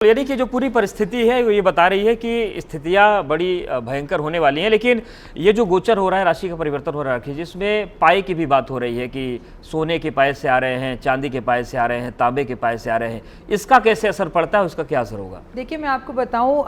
यानी कि जो पूरी परिस्थिति है वो ये बता रही है कि स्थितियां बड़ी भयंकर होने वाली हैं, लेकिन ये जो गोचर हो रहा है, राशि का परिवर्तन हो रहा है, जिसमें पाए की भी बात हो रही है कि सोने के पाए से आ रहे हैं, चांदी के पाए से आ रहे हैं, तांबे के पाए से आ रहे हैं, इसका कैसे असर पड़ता है, उसका क्या असर होगा? देखिए, मैं आपको बताऊं,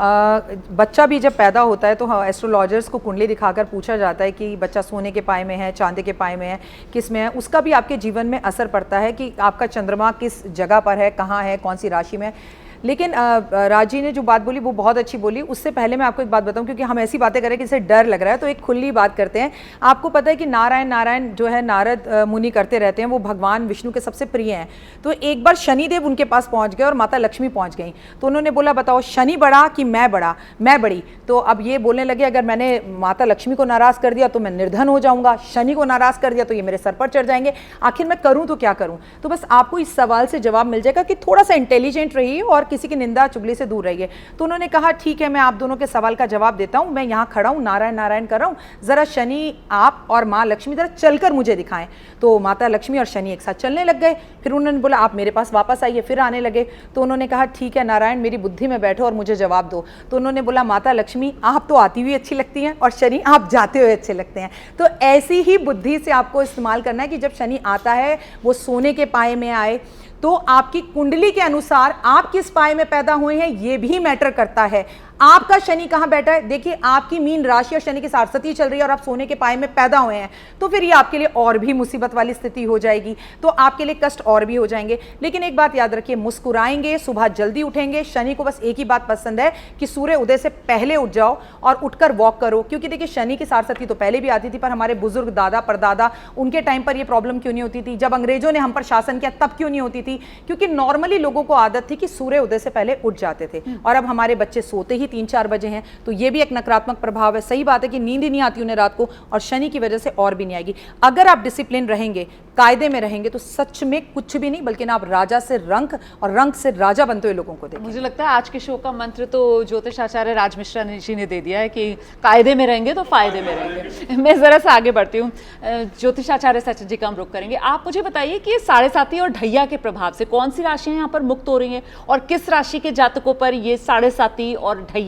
बच्चा भी जब पैदा होता है तो एस्ट्रोलॉजर्स को कुंडली दिखाकर पूछा जाता है कि बच्चा सोने के पाए में है, चांदी के पाए में है, किस में है। उसका भी आपके जीवन में असर पड़ता है कि आपका चंद्रमा किस जगह पर है, कहाँ है, कौन सी राशि में है। लेकिन राजी ने जो बात बोली वो बहुत अच्छी बोली। उससे पहले मैं आपको एक बात बताऊं, क्योंकि हम ऐसी बातें करें कि इसे डर लग रहा है, तो एक खुली बात करते हैं। आपको पता है कि नारायण जो है नारद मुनि करते रहते हैं, वो भगवान विष्णु के सबसे प्रिय हैं। तो एक बार शनिदेव उनके पास पहुंच गए और माता लक्ष्मी पहुंच गई। तो उन्होंने बोला, बताओ शनि बड़ा कि मैं बड़ा, मैं बड़ी। तो अब ये बोलने लगे, अगर मैंने माता लक्ष्मी को नाराज कर दिया तो मैं निर्धन हो जाऊंगा, शनि को नाराज कर दिया तो ये मेरे सर पर चढ़ जाएंगे, आखिर मैं करूं तो क्या करूं। तो बस आपको इस सवाल से जवाब मिल जाएगा कि थोड़ा सा इंटेलिजेंट रहिए और किसी की निंदा चुगली से दूर रहिए। तो उन्होंने कहा, ठीक है, मैं आप दोनों के सवाल का जवाब देता हूं। मैं यहां खड़ा हूं, नारायण नारायण कर रहा हूं, जरा शनि आप और मां लक्ष्मी जरा चलकर मुझे दिखाएं। तो माता लक्ष्मी और शनि एक साथ चलने लग गए। फिर उन्होंने बोला, आप मेरे पास वापस आइए। फिर आने लगे। तो उन्होंने कहा, ठीक है नारायण, मेरी बुद्धि में बैठो और मुझे जवाब दो। तो उन्होंने बोला, माता लक्ष्मी आप तो आती हुई अच्छी लगती हैं और शनि आप जाते हुए अच्छे लगते हैं। तो ऐसी ही बुद्धि से आपको इस्तेमाल करना है कि जब शनि आता है वो सोने के पाए में आए, तो आपकी कुंडली के अनुसार आप किस पाए में पैदा हुए हैं ये भी मैटर करता है। आपका शनि कहां बैठा है, देखिए आपकी मीन राशि और शनि की सारसती चल रही है और आप सोने के पाए में पैदा हुए हैं, तो फिर ये आपके लिए और भी मुसीबत वाली स्थिति हो जाएगी, तो आपके लिए कष्ट और भी हो जाएंगे। लेकिन एक बात याद रखिए, मुस्कुराएंगे, सुबह जल्दी उठेंगे। शनि को बस एक ही बात पसंद है कि सूर्य उदय से पहले उठ जाओ और उठकर वॉक करो। क्योंकि देखिए, शनि की सारसती तो पहले भी आती थी, पर हमारे बुजुर्ग दादा परदादा उनके टाइम पर यह प्रॉब्लम क्यों नहीं होती थी, जब अंग्रेजों ने हम पर शासन किया तब क्यों नहीं होती थी? क्योंकि नॉर्मली लोगों को आदत थी कि सूर्य उदय से पहले उठ जाते थे। और अब हमारे बच्चे सोते ही 3-4 बजे हैं, तो ये भी एक नकारात्मक प्रभाव है। सही बात है कि नींद ही नहीं आती उन्हें रात को, और शनि की वजह से और भी नहीं आएगी। अगर आप डिसिप्लिन रहेंगे, कायदे में रहेंगे, तो सच में कुछ भी नहीं, बल्कि ना आप राजा से रंक और रंक से राजा बनते हुए लोगों को देखें। मुझे लगता है आज के शो का मंत्र तो ज्योतिष आचार्य राज मिश्रा जी ने दे दिया है कि कायदे में रहेंगे तो फायदे में रहेंगे। मैं जरा सा आगे बढ़ती हूँ, ज्योतिष आचार्य सचिन जी का हम रुख करेंगे। आप मुझे बताइए कि 7.5 और ढैया के प्रभाव से कौन सी राशियां यहाँ पर मुक्त हो रही हैं, और किस राशि के जातकों पर ये 7.5 और ढैया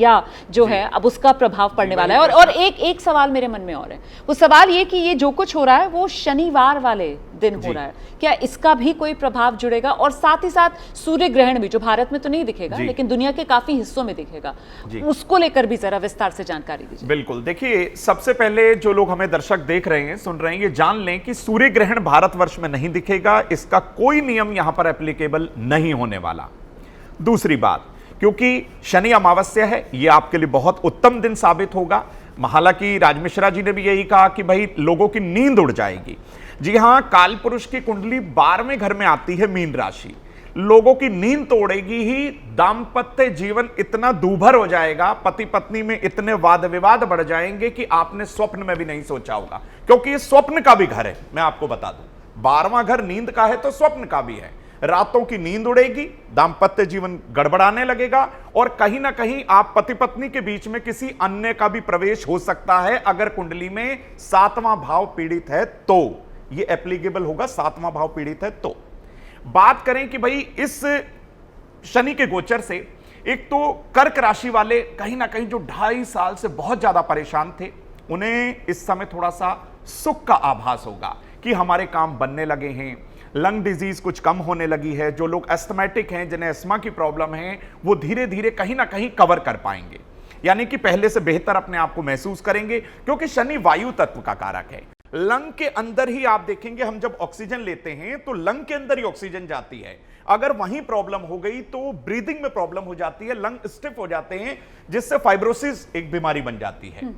जो है अब उसका प्रभाव पड़ने वाला है। और एक सवाल मेरे मन में और है, वो सवाल ये कि ये जो कुछ हो रहा है वो शनिवार वाले दिन हो रहा है, क्या इसका भी कोई प्रभाव जुड़ेगा? और साथ ही साथ सूर्य ग्रहण भी, जो भारत में तो नहीं दिखेगा लेकिन दुनिया के काफी हिस्सों में दिखेगा, उसको लेकर भी जरा विस्तार से जानकारी दीजिए। बिल्कुल, देखिए, सबसे पहले जो लोग हमें दर्शक देख रहे हैं, सुन रहे हैं, ये जान लें कि सूर्य ग्रहण भारतवर्ष में नहीं दिखेगा, इसका कोई नियम यहां पर एप्लीकेबल नहीं होने वाला। दूसरी बात, क्योंकि शनि अमावस्या है, यह आपके लिए बहुत उत्तम दिन साबित होगा। हालांकि राज मिश्रा जी ने भी यही कहा कि भाई लोगों की नींद उड़ जाएगी। जी हां, काल पुरुष की कुंडली 12वें घर में आती है, मीन राशि। लोगों की नींद तो उड़ेगी ही, दाम्पत्य जीवन इतना दूभर हो जाएगा, पति पत्नी में इतने वाद विवाद बढ़ जाएंगे कि आपने स्वप्न में भी नहीं सोचा होगा। क्योंकि ये स्वप्न का भी घर है, मैं आपको बता दूं। 12वां घर नींद का है तो स्वप्न का भी है। रातों की नींद उड़ेगी, दाम्पत्य जीवन गड़बड़ाने लगेगा, और कहीं ना कहीं आप पति पत्नी के बीच में किसी अन्य का भी प्रवेश हो सकता है। अगर कुंडली में 7वां भाव पीड़ित है तो ये एप्लीकेबल होगा, 7वां भाव पीड़ित है तो। बात करें कि भाई इस शनि के गोचर से, एक तो कर्क राशि वाले कहीं ना कहीं जो 2.5 साल से बहुत ज्यादा परेशान थे, उन्हें इस समय थोड़ा सा सुख का आभास होगा कि हमारे काम बनने लगे हैं, लंग डिजीज कुछ कम होने लगी है। जो लोग एस्थमेटिक हैं, जिन्हें अस्थमा की प्रॉब्लम है, वो धीरे धीरे कहीं ना कहीं कवर कर पाएंगे, यानी कि पहले से बेहतर अपने आप को महसूस करेंगे। क्योंकि शनि वायु तत्व का कारक है। लंग के अंदर ही आप देखेंगे, हम जब ऑक्सीजन लेते हैं तो लंग के अंदर ही ऑक्सीजन जाती है। अगर वहीं प्रॉब्लम हो गई तो ब्रीदिंग में प्रॉब्लम हो जाती है, लंग स्टिफ हो जाते हैं, जिससे फाइब्रोसिस एक बीमारी बन जाती है।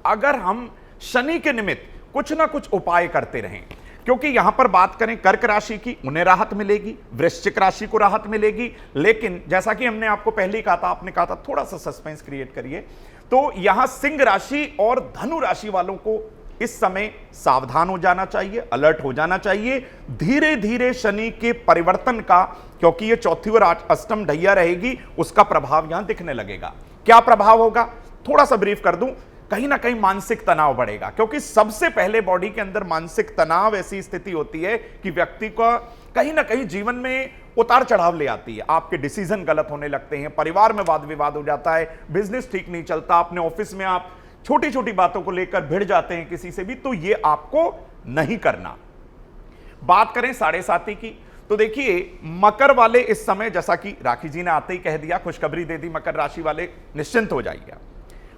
अगर हम शनि के निमित्त कुछ ना कुछ उपाय करते रहें, क्योंकि यहां पर बात करें कर्क राशि की, उन्हें राहत मिलेगी, वृश्चिक राशि को राहत मिलेगी। लेकिन जैसा कि हमने आपको पहले ही कहा था, आपने कहा था थोड़ा सा सस्पेंस क्रिएट करिए, तो यहां सिंह राशि और धनु राशि वालों को इस समय सावधान हो जाना चाहिए, अलर्ट हो जाना चाहिए। धीरे धीरे शनि के परिवर्तन का, क्योंकि ये चौथी और अष्टम ढैया रहेगी, उसका प्रभाव यहां दिखने लगेगा। क्या प्रभाव होगा, थोड़ा सा ब्रीफ कर दूं। कहीं ना कहीं मानसिक तनाव बढ़ेगा, क्योंकि सबसे पहले बॉडी के अंदर मानसिक तनाव ऐसी स्थिति होती है कि व्यक्ति को कहीं ना कहीं जीवन में उतार चढ़ाव ले आती है। आपके डिसीजन गलत होने लगते हैं, परिवार में वाद विवाद हो जाता है, बिजनेस ठीक नहीं चलता, अपने ऑफिस में आप छोटी छोटी बातों को लेकर भिड़ जाते हैं किसी से भी, तो ये आपको नहीं करना। बात करें साढ़े साथी की, तो देखिए मकर वाले इस समय, जैसा कि राखी जी ने आते ही कह दिया, खुशखबरी दे दी, मकर राशि वाले निश्चिंत हो जाइए।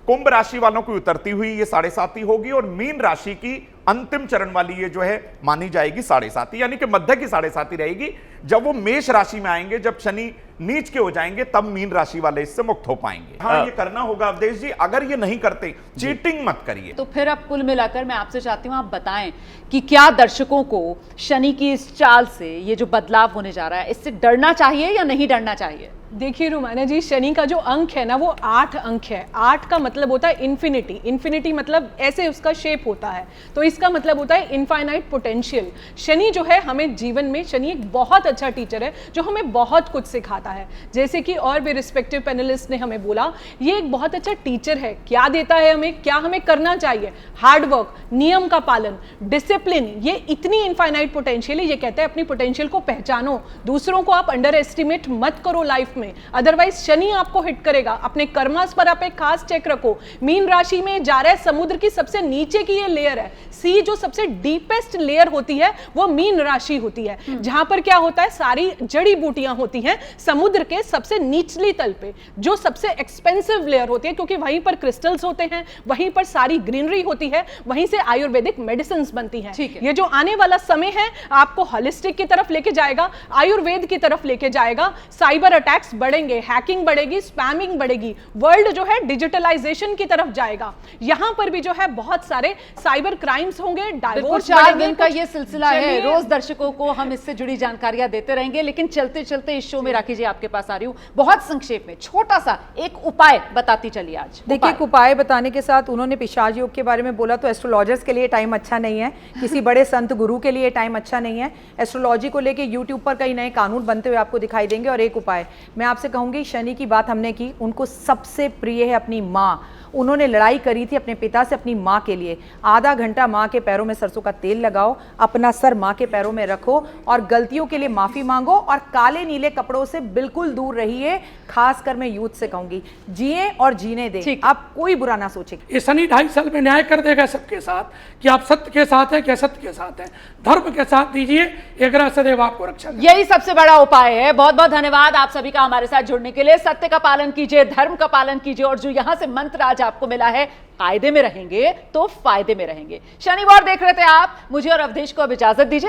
कुंभ राशि वालों की उतरती हुई ये साढ़े साती होगी, और मीन राशि की अंतिम चरण वाली ये जो है मानी जाएगी साढ़े साती, यानी कि मध्य की साढ़े साती रहेगी। जब वो मेष राशि में आएंगे, जब शनि नीच के हो जाएंगे, तब मीन राशि वाले इससे मुक्त हो पाएंगे। हाँ, ये करना होगा अवधेश जी, अगर ये नहीं करते, चीटिंग मत करिए। तो फिर अब कुल मिलाकर मैं आपसे चाहती हूं, आप बताएं कि क्या दर्शकों को शनि की इस चाल से, ये जो बदलाव होने जा रहा है, इससे डरना चाहिए या नहीं डरना चाहिए? देखिए रुमाना जी, शनि का जो अंक है ना वो 8 अंक है। 8 का मतलब होता है इन्फिनिटी। इन्फिनिटी मतलब ऐसे उसका शेप होता है, तो इसका मतलब होता है इनफाइनाइट पोटेंशियल। शनि जो है हमें जीवन में, शनि एक बहुत अच्छा टीचर है जो हमें बहुत कुछ सिखाता है। जैसे कि और भी रिस्पेक्टिव पैनलिस्ट ने हमें बोला, ये एक बहुत अच्छा टीचर है। क्या देता है हमें, क्या हमें करना चाहिए, हार्डवर्क, नियम का पालन, डिसिप्लिन, ये इतनी इनफाइनाइट पोटेंशियल है। ये कहता है अपनी पोटेंशियल को पहचानो, दूसरों को आप अंडर एस्टिमेट मत करो लाइफ में, अदरवाइज शनि आपको हिट करेगा। अपने कर्मास पर आप एक खास चेक रखो। मीन राशि में जा रहा है, समुद्र की सबसे नीचे की ये लेयर है। सी जो सबसे डीपेस्ट लेयर होती है वो मीन राशि होती है, जहां पर क्या होता है, सारी जड़ी बूटियां होती हैं समुद्र के सबसे निचली तल पे, जो सबसे एक्सपेंसिव लेयर होती है, क्योंकि वहीं पर क्रिस्टल्स होते हैं, वहीं पर सारी ग्रीनरी होती है, वहीं से आयुर्वेदिक मेडिसिन बनती हैं। ये जो आने वाला समय है आपको होलिस्टिक की तरफ लेके जाएगा, आयुर्वेद की तरफ लेके जाएगा। साइबर अटैक्स बढ़ेंगे, हैकिंग बढ़ेगी, स्पैमिंग बढ़ेगी, वर्ल्ड जो है डिजिटलाइजेशन की तरफ जाएगा। यहां पर भी जो है बहुत सारे साइबर क्राइम्स होंगे, डाइवोर्स 4 दिन का ये सिलसिला है। रोज दर्शकों को हम इससे जुड़ी जानकारियां देते रहेंगे, लेकिन चलते चलते इस शो में राखी जी आपके पास आ रही हूं, बहुत संक्षेप में छोटा सा एक उपाय बताती चलिए आज। देखिए, उपाय बताने के साथ उन्होंने पिशाच योग के बारे में बोला, तो एस्ट्रोलॉजर्स के लिए टाइम अच्छा नहीं है, किसी बड़े संत गुरु के लिए टाइम अच्छा नहीं है। एस्ट्रोलॉजी को लेके यूट्यूब पर कई नए कानून बनते हुए आपको दिखाई देंगे। और एक उपाय मैं आपसे कहूंगी, शनि की बात हमने की, उनको सबसे प्रिय है अपनी माँ। उन्होंने लड़ाई करी थी अपने पिता से अपनी माँ के लिए। आधा घंटा माँ के पैरों में सरसों का तेल लगाओ, अपना सर माँ के पैरों में रखो और गलतियों के लिए माफी मांगो, और काले नीले कपड़ों से बिल्कुल दूर रहिए। खासकर मैं यूथ से कहूंगी, जिए और जीने दें, आप कोई बुरा ना सोचे। ये शनि 2.5 साल में न्याय कर देगा सबके साथ, कि आप सत्य के साथ हैं, क्या सत्य के साथ हैं, धर्म के साथ दीजिए, एक ग्रह सदैव आपको रक्षा करेगा। यही सबसे बड़ा उपाय है। बहुत बहुत धन्यवाद आप सभी का हमारे साथ जुड़ने के लिए। सत्य का पालन कीजिए, धर्म का पालन कीजिए, और जो यहां से मंत्र आज आपको मिला है, कायदे में रहेंगे तो फायदे में रहेंगे। शनिवार देख रहे थे आप, मुझे और अवधेश को अब इजाजत दीजिए।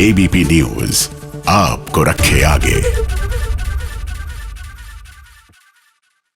एबीपी न्यूज आपको रखे आगे।